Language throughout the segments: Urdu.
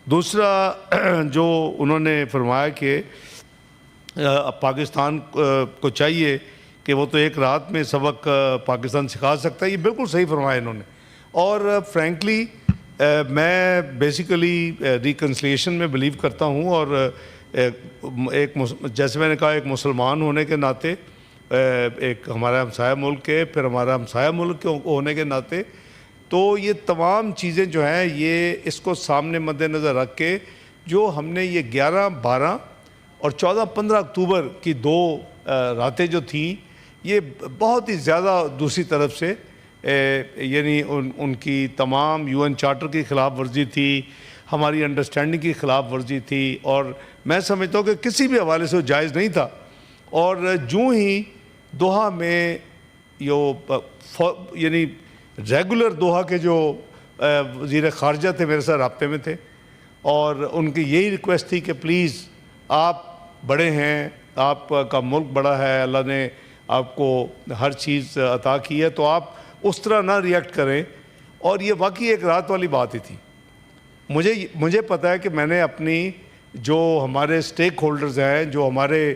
دوسرا جو انہوں نے فرمایا کہ پاکستان کو چاہیے کہ وہ تو ایک رات میں سبق پاکستان سکھا سکتا ہے، یہ بالکل صحیح فرمایا انہوں نے. اور فرینکلی میں بیسیکلی ریکنسلیشن میں بلیو کرتا ہوں، اور ایک جیسے میں نے کہا ایک مسلمان ہونے کے ناطے، ایک ہمارا ہمسایہ ملک ہے، پھر ہمارا ہمسایہ ملک ہونے کے ناطے، تو یہ تمام چیزیں جو ہیں یہ اس کو سامنے مد نظر رکھ کے جو ہم نے یہ 11، 12 اور 14، 15 اکتوبر کی 2 راتیں جو تھیں، یہ بہت ہی زیادہ دوسری طرف سے یعنی ان کی تمام UN چارٹر کی خلاف ورزی تھی، ہماری انڈرسٹینڈنگ کی خلاف ورزی تھی، اور میں سمجھتا ہوں کہ کسی بھی حوالے سے وہ جائز نہیں تھا. اور جو ہی دوحہ میں یعنی ریگولر دوحہ کے جو وزیر خارجہ تھے میرے ساتھ رابطے میں تھے، اور ان کی یہی ریکویسٹ تھی کہ پلیز آپ بڑے ہیں، آپ کا ملک بڑا ہے، اللہ نے آپ کو ہر چیز عطا کی ہے، تو آپ اس طرح نہ ریئیکٹ کریں. اور یہ واقعی ایک رات والی بات ہی تھی. مجھے پتہ ہے کہ میں نے اپنی جو ہمارے سٹیک ہولڈرز ہیں، جو ہمارے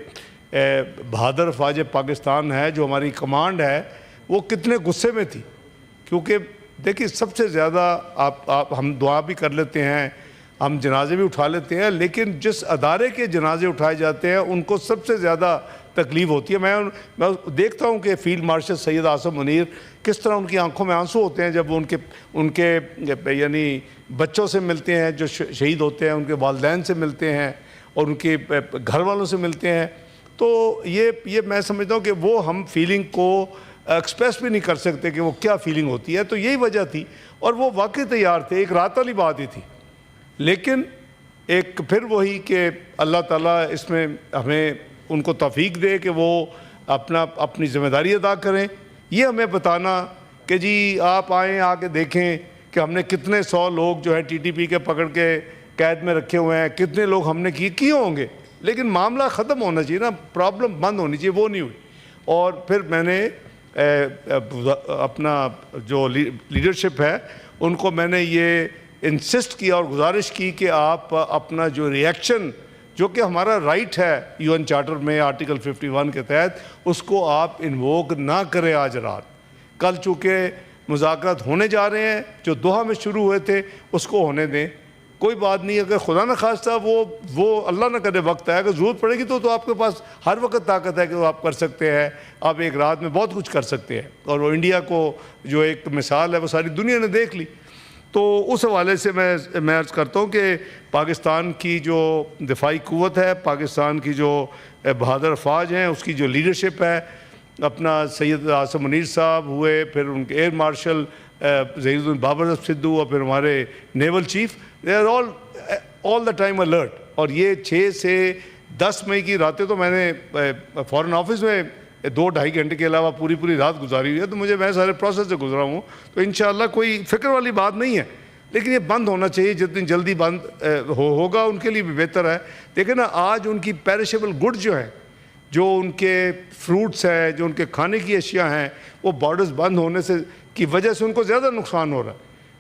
بہادر افواج پاکستان ہے، جو ہماری کمانڈ ہے، وہ کتنے غصے میں تھی. کیونکہ دیکھیں سب سے زیادہ ہم دعا بھی کر لیتے ہیں، ہم جنازے بھی اٹھا لیتے ہیں، لیکن جس ادارے کے جنازے اٹھائے جاتے ہیں ان کو سب سے زیادہ تکلیف ہوتی ہے. میں دیکھتا ہوں کہ فیلڈ مارشل سید عاصم منیر کس طرح ان کی آنکھوں میں آنسو ہوتے ہیں جب ان کے یعنی بچوں سے ملتے ہیں جو شہید ہوتے ہیں، ان کے والدین سے ملتے ہیں اور ان کے گھر والوں سے ملتے ہیں. تو یہ میں سمجھتا ہوں کہ وہ ہم فیلنگ کو ایکسپریس بھی نہیں کر سکتے کہ وہ کیا فیلنگ ہوتی ہے. تو یہی وجہ تھی، اور وہ واقعی تیار تھے، ایک رات والی بات ہی تھی. لیکن ایک پھر وہی کہ اللہ تعالیٰ اس میں ہمیں ان کو توفیق دے کہ وہ اپنی ذمہ داری ادا کریں. یہ ہمیں بتانا کہ جی آپ آئیں، آ کے دیکھیں کہ ہم نے کتنے 100 لوگ جو ہے TTP کے پکڑ کے قید میں رکھے ہوئے ہیں، کتنے لوگ ہم نے کیے ہوں گے، لیکن معاملہ ختم ہونا چاہیے نا، پرابلم بند ہونی چاہیے، وہ نہیں ہوئی. اور پھر میں نے اپنا جو لیڈرشپ ہے ان کو میں نے یہ انسسٹ کیا اور گزارش کی کہ آپ اپنا جو ریئیکشن، جو کہ ہمارا رائٹ ہے UN چارٹر میں آرٹیکل 51 کے تحت، اس کو آپ انووک نہ کریں آج رات. کل چونکہ مذاکرات ہونے جا رہے ہیں، جو دوحہ میں شروع ہوئے تھے اس کو ہونے دیں. کوئی بات نہیں، اگر خدا نہ خواستہ وہ اللہ نہ کرے وقت آئے، اگر ضرورت پڑے گی تو آپ کے پاس ہر وقت طاقت ہے کہ وہ آپ کر سکتے ہیں. آپ ایک رات میں بہت کچھ کر سکتے ہیں، اور وہ انڈیا کو جو ایک مثال ہے وہ ساری دنیا نے دیکھ لی. تو اس حوالے سے میں عرض کرتا ہوں کہ پاکستان کی جو دفاعی قوت ہے، پاکستان کی جو بہادر افواج ہیں، اس کی جو لیڈرشپ ہے، اپنا سید عاصم منیر صاحب ہوئے، پھر ان کے ایئر مارشل ظہیر الدین بابر صدو، اور پھر ہمارے naval chief, they are all the time alert. اور یہ 6 سے 10 مئی کی راتیں تو میں نے فارن آفس میں 2-2.5 گھنٹے کے علاوہ پوری رات گزاری ہوئی ہے. تو میں سارے پروسیس سے گزرا ہوں، تو انشاءاللہ کوئی فکر والی بات نہیں ہے. لیکن یہ بند ہونا چاہیے، جتنی جلدی بند ہوگا ان کے لیے بھی بہتر ہے. دیکھیں نا، آج ان کی پیرشیبل گڈ جو ہیں، جو ان کے فروٹس ہیں، جو ان کے کھانے کی اشیاء ہیں، وہ بارڈرز بند ہونے سے کی وجہ سے ان کو زیادہ نقصان ہو رہا ہے.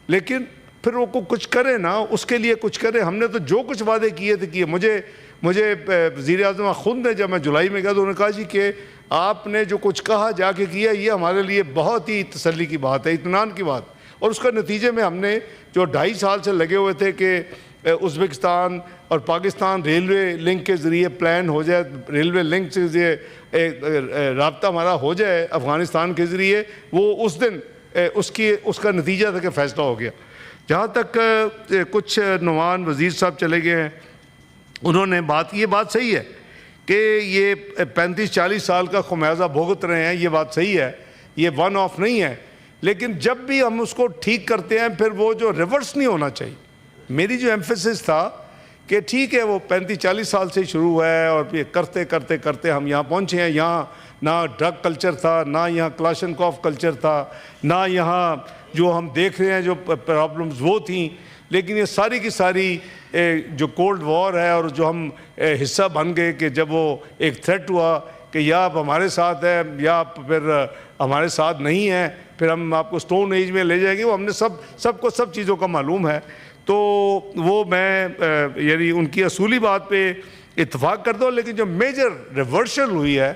لیکن پھر وہ کچھ کرے نا، اس کے لیے کچھ کرے. ہم نے تو جو کچھ وعدے کیے تھے کیے. مجھے وزیر اعظم خود نے، جب میں جولائی میں گیا تو انہوں نے کہا جی کہ آپ نے جو کچھ کہا جا کے کیا، یہ ہمارے لیے بہت ہی تسلی کی بات ہے، اطمینان کی بات. اور اس کا نتیجے میں ہم نے جو 2.5 سال سے لگے ہوئے تھے کہ ازبکستان اور پاکستان ریلوے لنک کے ذریعے پلان ہو جائے، ریلوے لنک سے رابطہ ہمارا ہو جائے افغانستان کے ذریعے، وہ اس دن اس کا نتیجہ تھا کہ فیصلہ ہو گیا. جہاں تک کچھ نعمان وزیر صاحب چلے گئے ہیں، انہوں نے یہ بات صحیح ہے کہ یہ 35-40 سال کا خمیازہ بھگت رہے ہیں، یہ بات صحیح ہے، یہ ون آف نہیں ہے. لیکن جب بھی ہم اس کو ٹھیک کرتے ہیں پھر وہ جو ریورس نہیں ہونا چاہیے. میری جو ایمفیسس تھا کہ ٹھیک ہے وہ 35-40 سال سے شروع ہوا ہے، اور یہ کرتے ہم یہاں پہنچے ہیں. یہاں نہ ڈرگ کلچر تھا، نہ یہاں کلاشنکوف کلچر تھا، نہ یہاں جو ہم دیکھ رہے ہیں جو پرابلمز وہ تھیں. لیکن یہ ساری کی ساری جو کولڈ وار ہے، اور جو ہم حصہ بن گئے کہ جب وہ ایک تھریٹ ہوا کہ یا آپ ہمارے ساتھ ہیں یا آپ پھر ہمارے ساتھ نہیں ہیں، پھر ہم آپ کو سٹون ایج میں لے جائیں گے. وہ ہم نے سب کو سب چیزوں کا معلوم ہے. تو وہ میں یعنی ان کی اصولی بات پہ اتفاق کرتا ہوں، لیکن جو میجر ریورشل ہوئی ہے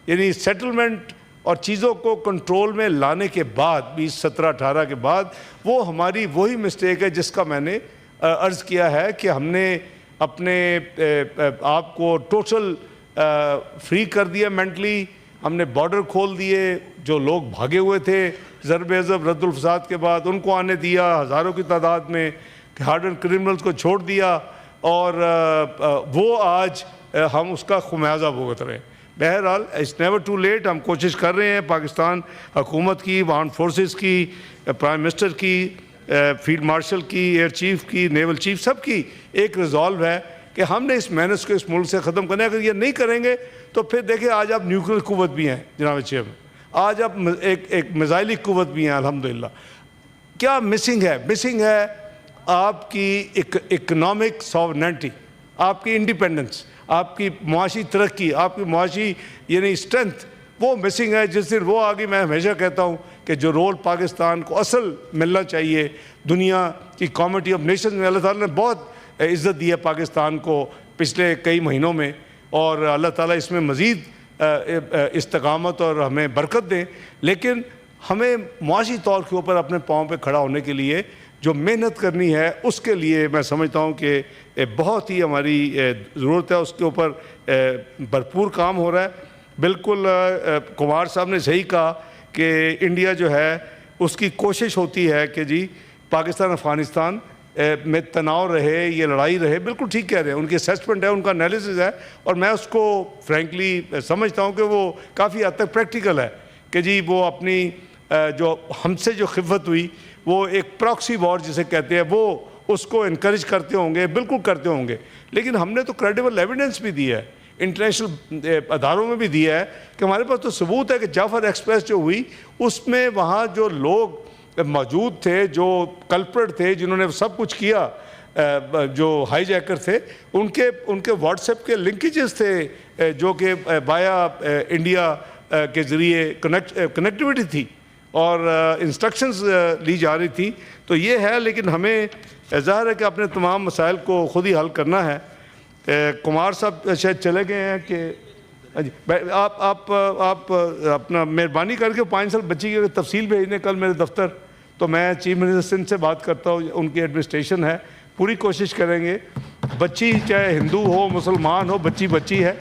یعنی سیٹلمنٹ اور چیزوں کو کنٹرول میں لانے کے بعد 2017-18 کے بعد، وہ ہماری وہی مسٹیک ہے جس کا میں نے عرض کیا ہے کہ ہم نے اپنے آپ کو ٹوٹل فری کر دیا مینٹلی. ہم نے بارڈر کھول دیے، جو لوگ بھاگے ہوئے تھے ضرب عضب رد الفساد کے بعد ان کو آنے دیا ہزاروں کی تعداد میں، ہارڈن کرمنلز کو چھوڑ دیا، اور وہ آج ہم اس کا خمیازہ بھگت رہے ہیں. بہرحال اٹس نیور ٹو لیٹ. ہم کوشش کر رہے ہیں، پاکستان حکومت کی، آرمڈ فورسز کی، پرائم منسٹر کی، فیلڈ مارشل کی، ایئر چیف کی، نیول چیف، سب کی ایک ریزالو ہے کہ ہم نے اس مینس کو اس ملک سے ختم کرنا ہے. اگر یہ نہیں کریں گے تو پھر دیکھیں آج آپ نیوکلیر قوت بھی ہیں جناب چیئرمین، آج آپ ایک میزائلی قوت بھی ہیں الحمدللہ. کیا مسنگ ہے؟ مسنگ ہے آپ کی اکنامک ساورنٹی، آپ کی انڈیپینڈنس، آپ کی معاشی ترقی، آپ کی معاشی یعنی اسٹرینتھ، وہ مسنگ ہے. جس دن وہ آگے، میں ہمیشہ کہتا ہوں کہ جو رول پاکستان کو اصل ملنا چاہیے دنیا کی کمیونٹی آف نیشنز میں، اللہ تعالیٰ نے بہت عزت دی ہے پاکستان کو پچھلے کئی مہینوں میں، اور اللہ تعالیٰ اس میں مزید استقامت اور ہمیں برکت دیں. لیکن ہمیں معاشی طور کے اوپر اپنے پاؤں پہ کھڑا ہونے کے لیے جو محنت کرنی ہے، اس کے لیے میں سمجھتا ہوں کہ بہت ہی ہماری ضرورت ہے. اس کے اوپر بھرپور کام ہو رہا ہے. بالکل کمار صاحب نے صحیح کہا کہ انڈیا جو ہے اس کی کوشش ہوتی ہے کہ جی پاکستان افغانستان میں تناؤ رہے، یہ لڑائی رہے. بالکل ٹھیک کہہ رہے ہیں، ان کی اسیسمنٹ ہے، ان کا انالیسس ہے، اور میں اس کو فرینکلی سمجھتا ہوں کہ وہ کافی حد تک پریکٹیکل ہے کہ جی وہ اپنی جو ہم سے جو خفت ہوئی، وہ ایک پراکسی وار جسے کہتے ہیں، وہ اس کو انکریج کرتے ہوں گے، بالکل کرتے ہوں گے. لیکن ہم نے تو کریڈیبل ایویڈنس بھی دی ہے، انٹرنیشنل اداروں میں بھی دیا ہے کہ ہمارے پاس تو ثبوت ہے کہ جعفر ایکسپریس جو ہوئی اس میں وہاں جو لوگ موجود تھے، جو کلپریٹ تھے، جنہوں نے سب کچھ کیا، جو ہائی جیکر تھے، ان کے واٹس ایپ کے لنکیجز تھے جو کہ بایا انڈیا کے ذریعے کنیکٹیوٹی تھی اور انسٹرکشنز لی جا رہی تھی. تو یہ ہے، لیکن ہمیں ظاہر ہے کہ اپنے تمام مسائل کو خود ہی حل کرنا ہے. کمار صاحب شاید چلے گئے ہیں کہ آپ اپنا مہربانی کر کے 5 سال بچی کی تفصیل بھیجنے کل میرے دفتر، تو میں چیف منسٹر سندھ سے بات کرتا ہوں. ان کی ایڈمنسٹریشن ہے، پوری کوشش کریں گے. بچی چاہے ہندو ہو مسلمان ہو، بچی ہے،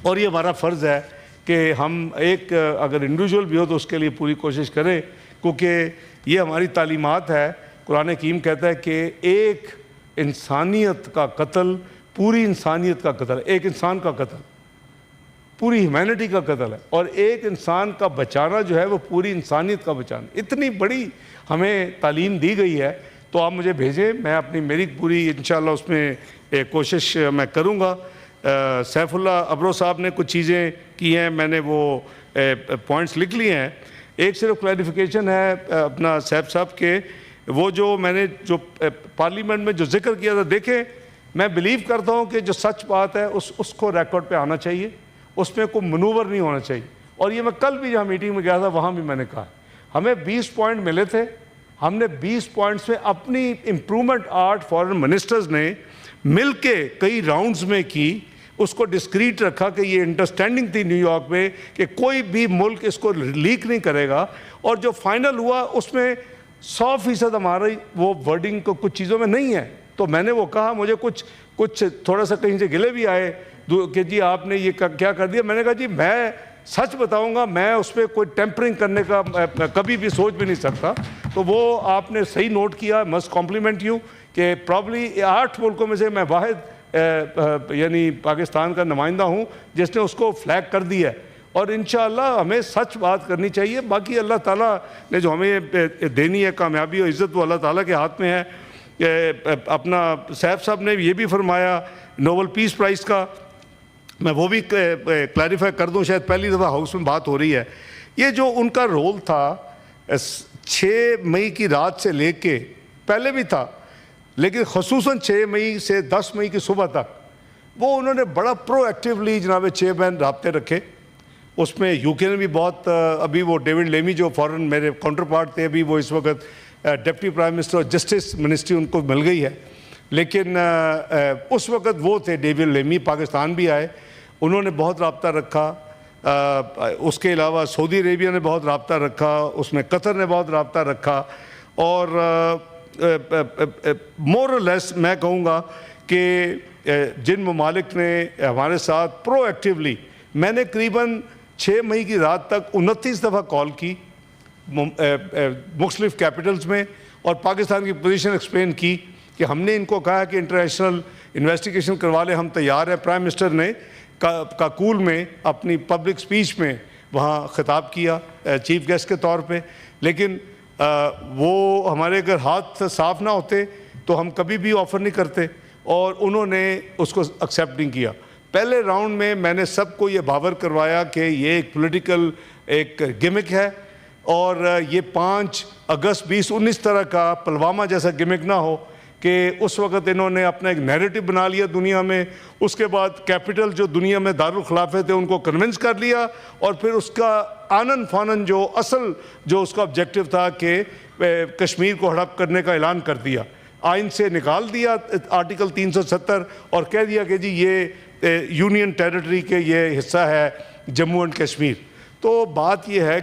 اور یہ ہمارا فرض ہے کہ ہم ایک اگر انڈیویجول بھی ہو تو اس کے لیے پوری کوشش کریں، کیونکہ یہ ہماری تعلیمات ہے. قرآن حکیم کہتا ہے کہ ایک انسانیت کا قتل پوری انسانیت کا قتل ہے، ایک انسان کا قتل پوری ہیومینٹی کا قتل ہے، اور ایک انسان کا بچانا جو ہے وہ پوری انسانیت کا بچانا. اتنی بڑی ہمیں تعلیم دی گئی ہے. تو آپ مجھے بھیجیں، میں میری پوری انشاءاللہ اس میں کوشش میں کروں گا. سیف اللہ ابرو صاحب نے کچھ چیزیں کی ہیں، میں نے وہ پوائنٹس لکھ لیے ہیں. ایک صرف کلیریفیکیشن ہے اپنا سیف صاحب کے، وہ جو میں نے جو پارلیمنٹ میں جو ذکر کیا تھا، دیکھیں میں بلیو کرتا ہوں کہ جو سچ بات ہے اس کو ریکارڈ پہ آنا چاہیے، اس میں کوئی منور نہیں ہونا چاہیے. اور یہ میں کل بھی جہاں میٹنگ میں گیا تھا وہاں بھی میں نے کہا، ہمیں 20 پوائنٹ ملے تھے، ہم نے 20 پوائنٹس میں اپنی امپرومنٹ 8 فارن منسٹرز نے مل کے کئی راؤنڈز میں کی. اس کو ڈسکریٹ رکھا کہ یہ انڈرسٹینڈنگ تھی نیو یارک میں کہ کوئی بھی ملک اس کو لیک نہیں کرے گا. اور جو فائنل ہوا اس میں 100% ہماری وہ ورڈنگ کو کچھ چیزوں میں نہیں ہے. تو میں نے وہ کہا، مجھے کچھ تھوڑا سا کہیں سے گلے بھی آئے کہ جی آپ نے یہ کیا کر دیا. میں نے کہا جی میں سچ بتاؤں گا، میں اس پہ کوئی ٹیمپرنگ کرنے کا کبھی بھی سوچ بھی نہیں سکتا. تو وہ آپ نے صحیح نوٹ کیا، مسٹ کمپلیمنٹ یو، کہ پرابلی 8 ملکوں میں سے میں واحد یعنی پاکستان کا نمائندہ ہوں جس نے اس کو فلیگ کر دیا ہے. اور انشاءاللہ ہمیں سچ بات کرنی چاہیے. باقی اللہ تعالیٰ نے جو ہمیں دینی ہے کامیابی اور عزت، وہ اللہ تعالیٰ کے ہاتھ میں ہے. اپنا سیف صاحب نے یہ بھی فرمایا نوبل پیس پرائز کا، میں وہ بھی کلیریفائی کر دوں، شاید پہلی دفعہ ہاؤس میں بات ہو رہی ہے. یہ جو ان کا رول تھا 6 مئی کی رات سے لے کے پہلے بھی تھا، لیکن خصوصاً 6 مئی سے 10 مئی کی صبح تک وہ انہوں نے بڑا پرو ایکٹیولی جناب چیئرمین رابطے رکھے. اس میں یو کے نے بھی بہت، ابھی وہ ڈیوڈ لیمی جو فورن میرے کاؤنٹر پارٹ تھے، ابھی وہ اس وقت ڈپٹی پرائم منسٹر اور جسٹس منسٹری ان کو مل گئی ہے، لیکن اس وقت وہ تھے ڈیوڈ لیمی، پاکستان بھی آئے، انہوں نے بہت رابطہ رکھا، اس کے علاوہ سعودی عربیہ نے بہت رابطہ رکھا، اس میں قطر نے بہت رابطہ رکھا، اور مور اور لیس میں کہوں گا کہ جن ممالک نے ہمارے ساتھ پرو ایکٹیولی، میں نے قریباً 6 مئی کی رات تک 29 دفعہ کال کی مختلف کیپٹلز میں، اور پاکستان کی پوزیشن ایکسپلین کی کہ ہم نے ان کو کہا کہ انٹرنیشنل انویسٹیگیشن کروا لیں، ہم تیار ہیں۔ پرائم منسٹر نے کاکول میں اپنی پبلک سپیچ میں وہاں خطاب کیا چیف گیسٹ کے طور پہ، لیکن وہ ہمارے اگر ہاتھ صاف نہ ہوتے تو ہم کبھی بھی آفر نہیں کرتے، اور انہوں نے اس کو ایکسیپٹ نہیں کیا۔ پہلے راؤنڈ میں نے سب کو یہ باور کروایا کہ یہ ایک پولیٹیکل ایک گمک ہے، اور یہ 5 اگست 2019 طرح کا پلوامہ جیسا گمک نہ ہو کہ اس وقت انہوں نے اپنا ایک نیریٹو بنا لیا دنیا میں، اس کے بعد کیپٹل جو دنیا میں دارالخلافے تھے ان کو کنونس کر لیا، اور پھر اس کا آنن فانن جو اصل جو اس کا آبجیکٹو تھا کہ کشمیر کو ہڑپ کرنے کا اعلان کر دیا، آئین سے نکال دیا آرٹیکل 370، اور کہہ دیا کہ جی یہ یونین ٹیریٹری کے یہ حصہ ہے جموں اینڈ کشمیر۔ تو بات یہ ہے